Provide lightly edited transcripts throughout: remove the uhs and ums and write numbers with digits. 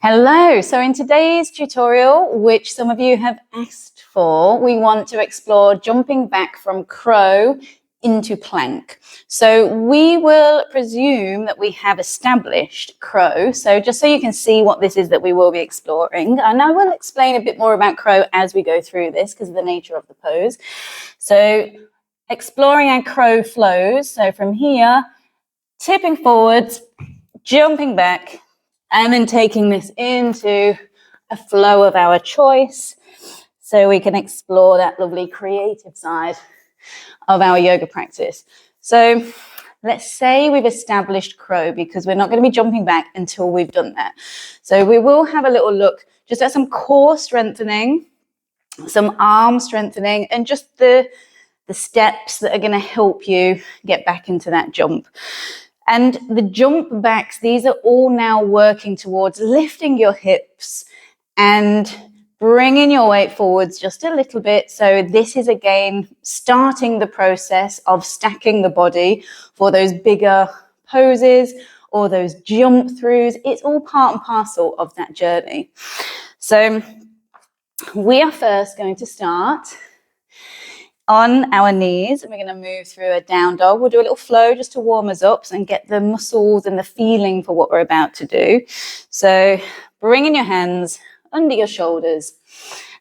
Hello, so in today's tutorial, which some of you have asked for, we want to explore jumping back from crow into plank. So we will presume that we have established crow. So just so you can see what this is that we will be exploring, and I will explain a bit more about crow as we go through this because of the nature of the pose. So exploring our crow flows. So from here, tipping forwards, jumping back, and then taking this into a flow of our choice so we can explore that lovely creative side of our yoga practice. So let's say we've established crow because we're not going to be jumping back until we've done that. So we will have a little look just at some core strengthening, some arm strengthening, and just the steps that are going to help you get back into that jump. And the jump backs, these are all now working towards lifting your hips and bringing your weight forwards just a little bit. So this is again starting the process of stacking the body for those bigger poses or those jump throughs. It's all part and parcel of that journey. So we are first going to start on our knees, and we're going to move through a down dog. We'll do a little flow just to warm us up and get the muscles and the feeling for what we're about to do. So bringing your hands under your shoulders.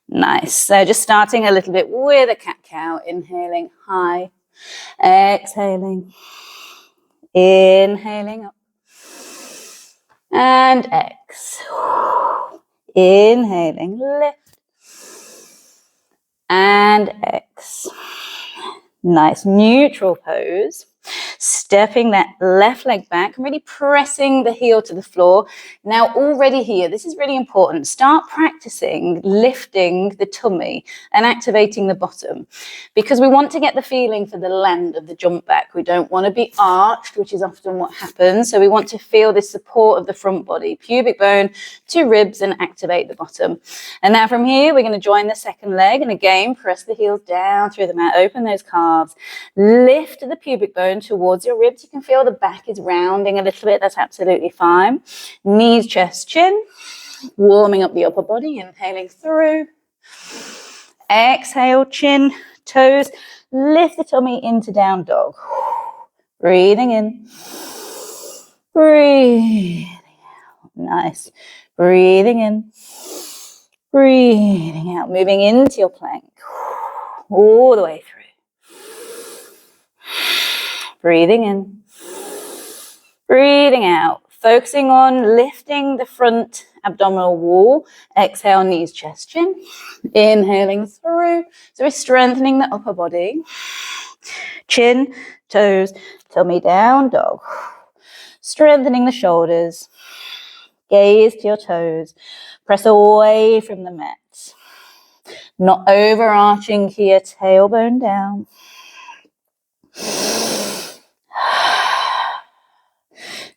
Nice. So just starting a little bit with a cat-cow, inhaling high, exhaling, inhaling up, and exhale, inhaling, lift, and X. Nice neutral pose. Stepping that left leg back, really pressing the heel to the floor. Now already here, this is really important. Start practicing lifting the tummy and activating the bottom because we want to get the feeling for the land of the jump back. We don't want to be arched, which is often what happens. So we want to feel the support of the front body, pubic bone to ribs, and activate the bottom. And now from here, we're going to join the second leg and again, press the heels down through the mat, open those calves, lift the pubic bone towards your ribs. You can feel the back is rounding a little bit. That's absolutely fine. Knees, chest, chin. Warming up the upper body. Inhaling through. Exhale, chin, toes. Lift the tummy into down dog. Breathing in. Breathing out. Nice. Breathing in. Breathing out. Moving into your plank. All the way through. Breathing in, breathing out, focusing on lifting the front abdominal wall. Exhale, knees, chest, chin. Inhaling through. So we're strengthening the upper body. Chin, toes, tummy down, dog. Strengthening the shoulders. Gaze to your toes. Press away from the mat. Not overarching here, tailbone down.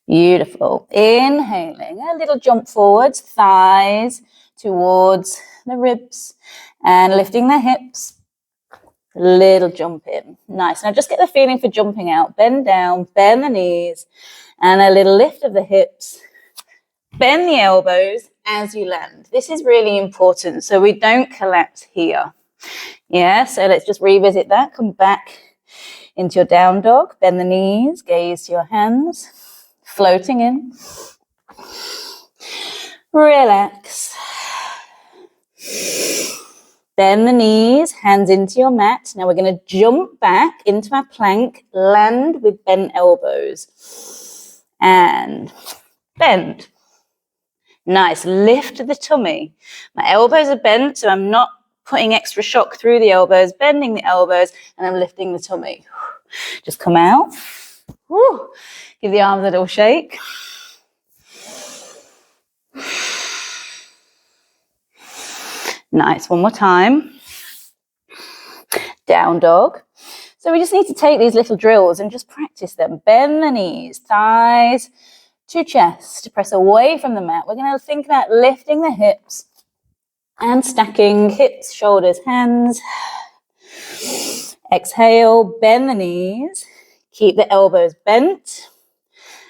Beautiful. Inhaling, a little jump forwards, thighs towards the ribs and lifting the hips. Little jump in. Nice. Now just get the feeling for jumping out. Bend down, bend the knees, and a little lift of the hips. Bend the elbows as you land. This is really important so we don't collapse here. Yeah, so let's just revisit that. Come back into your down dog. Bend the knees, gaze to your hands. Floating in. Relax. Bend the knees, hands into your mat. Now we're going to jump back into our plank, land with bent elbows. And bend. Nice. Lift the tummy. My elbows are bent, so I'm not putting extra shock through the elbows, bending the elbows, and I'm lifting the tummy. Just come out. Woo. Give the arms a little shake. Nice. One more time. Down dog. So we just need to take these little drills and just practice them. Bend the knees, thighs to chest. Press away from the mat. We're going to think about lifting the hips and stacking hips, shoulders, hands. Exhale, bend the knees. Keep the elbows bent.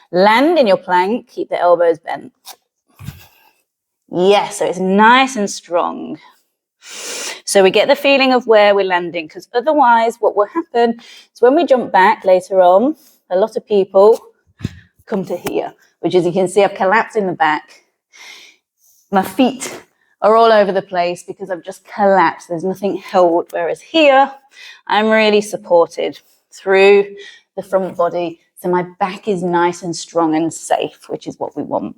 Land in your plank, keep the elbows bent. Yes, so it's nice and strong. So we get the feeling of where we're landing, because otherwise what will happen is when we jump back later on, a lot of people come to here, which as you can see, I've collapsed in the back. My feet are all over the place because I've just collapsed. There's nothing held, whereas here, I'm really supported through the front body. So my back is nice and strong and safe, which is what we want.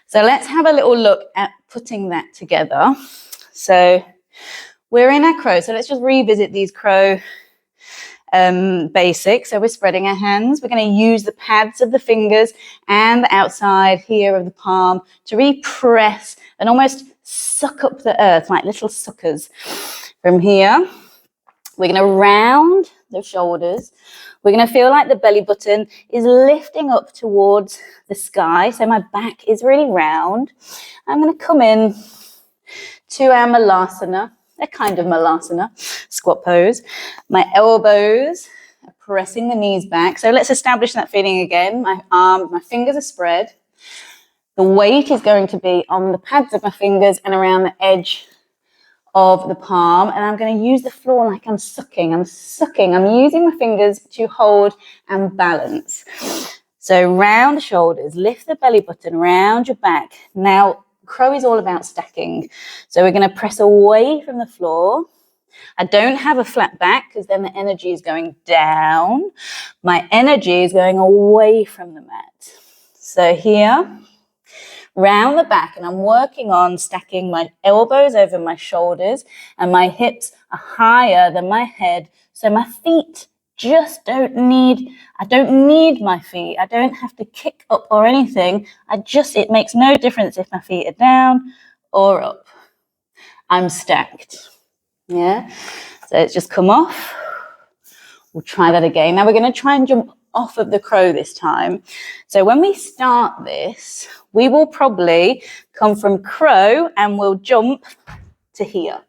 So let's have a little look at putting that together. So we're in our crow. So let's just revisit these crow basics. So we're spreading our hands. We're going to use the pads of the fingers and the outside here of the palm to really press and almost suck up the earth like little suckers. From here, we're going to round the shoulders. We're going to feel like the belly button is lifting up towards the sky. So my back is really round. I'm going to come in to our malasana, a kind of malasana, squat pose. My elbows are pressing the knees back. So let's establish that feeling again. My arms, my fingers are spread. The weight is going to be on the pads of my fingers and around the edge of the palm, and I'm going to use the floor like I'm sucking. I'm using my fingers to hold and balance. So round the shoulders, lift the belly button, round your back. Now, crow is all about stacking. So we're going to press away from the floor. I don't have a flat back because then the energy is going down. My energy is going away from the mat. So here, round the back, and I'm working on stacking my elbows over my shoulders and my hips are higher than my head. So my feet just I don't need my feet. I don't have to kick up or anything. It makes no difference if my feet are down or up. I'm stacked. Yeah. So it's just come off. We'll try that again. Now we're going to try and jump off of the crow this time. So when we start this, we will probably come from crow and we'll jump to here.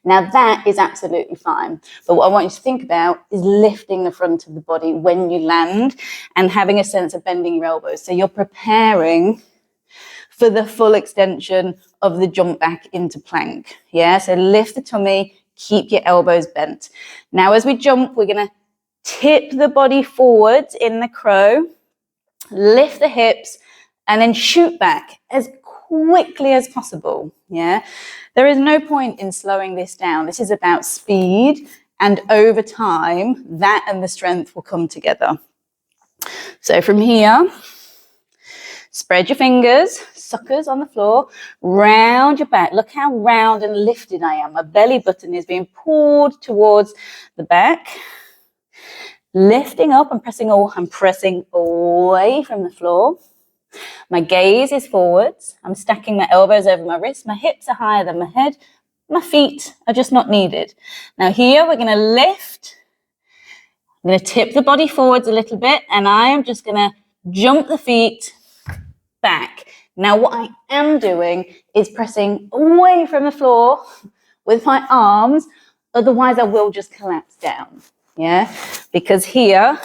Now that is absolutely fine. But what I want you to think about is lifting the front of the body when you land and having a sense of bending your elbows. So you're preparing for the full extension of the jump back into plank. Yeah, so lift the tummy, keep your elbows bent. Now as we jump, we're going to tip the body forwards in the crow, lift the hips, and then shoot back as quickly as possible. Yeah, there is no point in slowing this down. This is about speed, and over time, that and the strength will come together. So from here, spread your fingers, suckers on the floor, round your back. Look how round and lifted I am. My belly button is being pulled towards the back. Lifting up and pressing away from the floor. My gaze is forwards. I'm stacking my elbows over my wrists. My hips are higher than my head. My feet are just not needed. Now here we're going to lift. I'm going to tip the body forwards a little bit, and I am just going to jump the feet back. Now what I am doing is pressing away from the floor with my arms. Otherwise I will just collapse down. Yeah, because here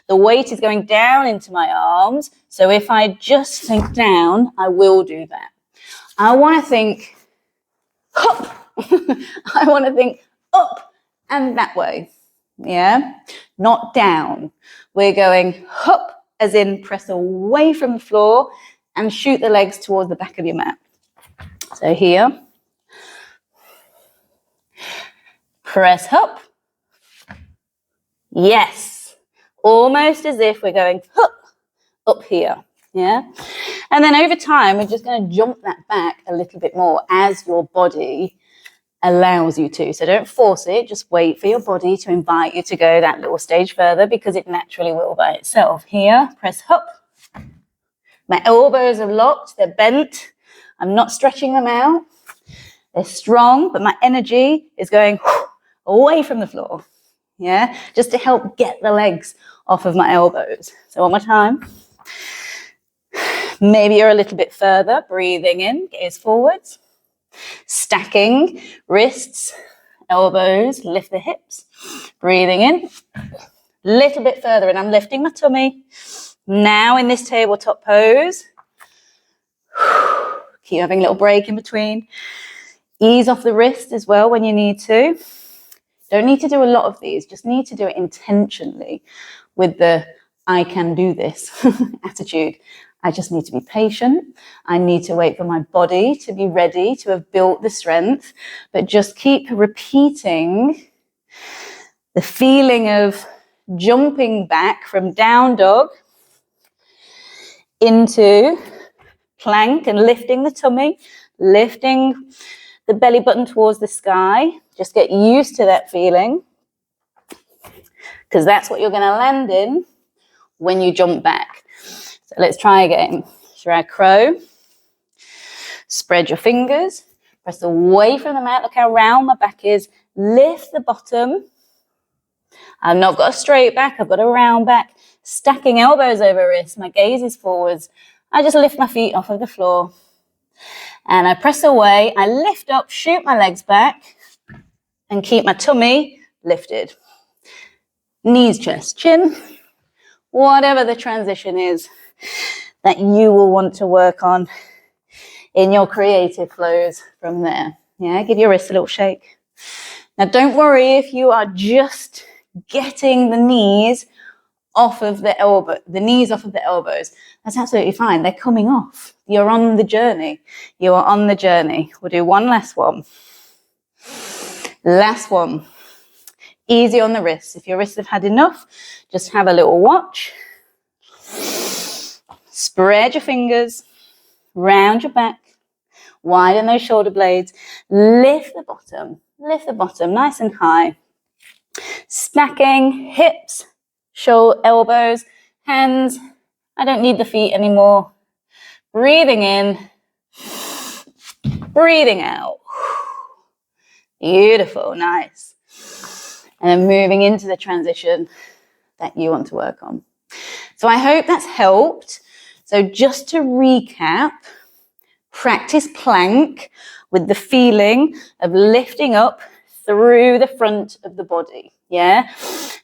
the weight is going down into my arms. So if I just think down, I will do that. I want to think up. I want to think up and that way. Yeah, not down. We're going up as in press away from the floor and shoot the legs towards the back of your mat. So here, press up. Yes, almost as if we're going up here, yeah? And then over time, we're just going to jump that back a little bit more as your body allows you to. So don't force it, just wait for your body to invite you to go that little stage further because it naturally will by itself. Here, press up. My elbows are locked, they're bent. I'm not stretching them out. They're strong, but my energy is going away from the floor. Yeah, just to help get the legs off of my elbows. So one more time. Maybe you're a little bit further, breathing in, gaze forwards. Stacking, wrists, elbows, lift the hips. Breathing in, little bit further, and I'm lifting my tummy. Now in this tabletop pose, Keep having a little break in between. Ease off the wrist as well when you need to. Don't need to do a lot of these, just need to do it intentionally with the I can do this attitude. I just need to be patient. I need to wait for my body to be ready to have built the strength, but just keep repeating the feeling of jumping back from down dog into plank and lifting the tummy, lifting the belly button towards the sky. Just get used to that feeling, because that's what you're going to land in when you jump back. So let's try again. Through our crow, spread your fingers, press away from the mat. Look how round my back is. Lift the bottom. I've not got a straight back, I've got a round back. Stacking elbows over wrists, my gaze is forwards. I just lift my feet off of the floor. And I press away, I lift up, shoot my legs back, and keep my tummy lifted. Knees, chest, chin, whatever the transition is that you will want to work on in your creative flows from there. Yeah, give your wrists a little shake. Now, don't worry if you are just getting the knees off of the elbows. That's absolutely fine. They're coming off. You're on the journey. You are on the journey. We'll do one last one. Last one. Easy on the wrists. If your wrists have had enough, just have a little watch. Spread your fingers, round your back, widen those shoulder blades, lift the bottom nice and high. Stacking hips, elbows, hands. I don't need the feet anymore. Breathing in, breathing out. Beautiful, nice. And then moving into the transition that you want to work on. So I hope that's helped. So just to recap, practice plank with the feeling of lifting up through the front of the body, yeah?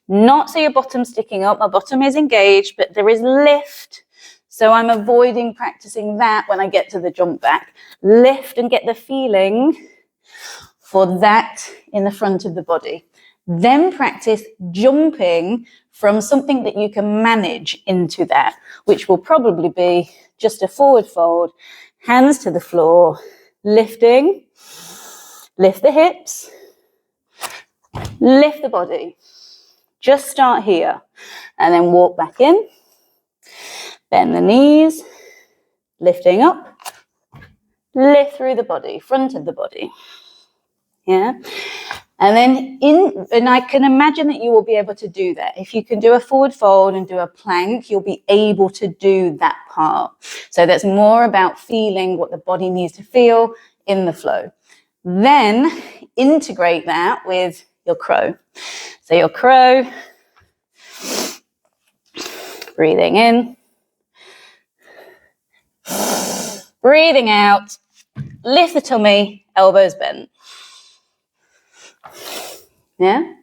Not so your bottom's sticking up, my bottom is engaged, but there is lift. So I'm avoiding practicing that when I get to the jump back. Lift and get the feeling for that in the front of the body. Then practice jumping from something that you can manage into that, which will probably be just a forward fold, hands to the floor, lifting, lift the hips, lift the body. Just start here and then walk back in, bend the knees, lifting up, lift through the body, front of the body. Yeah. And then I can imagine that you will be able to do that. If you can do a forward fold and do a plank, you'll be able to do that part. So that's more about feeling what the body needs to feel in the flow. Then integrate that with your crow. So your crow, breathing in, breathing out, lift the tummy, elbows bent. Yeah?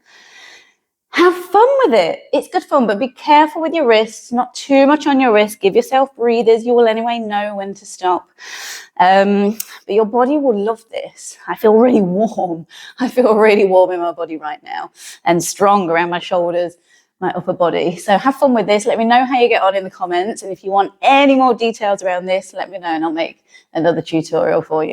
Have fun with it. It's good fun, but be careful with your wrists, not too much on your wrist. Give yourself breathers. You will anyway know when to stop. But your body will love this. I feel really warm. I feel really warm in my body right now and strong around my shoulders, my upper body. So have fun with this. Let me know how you get on in the comments. And if you want any more details around this, let me know and I'll make another tutorial for you.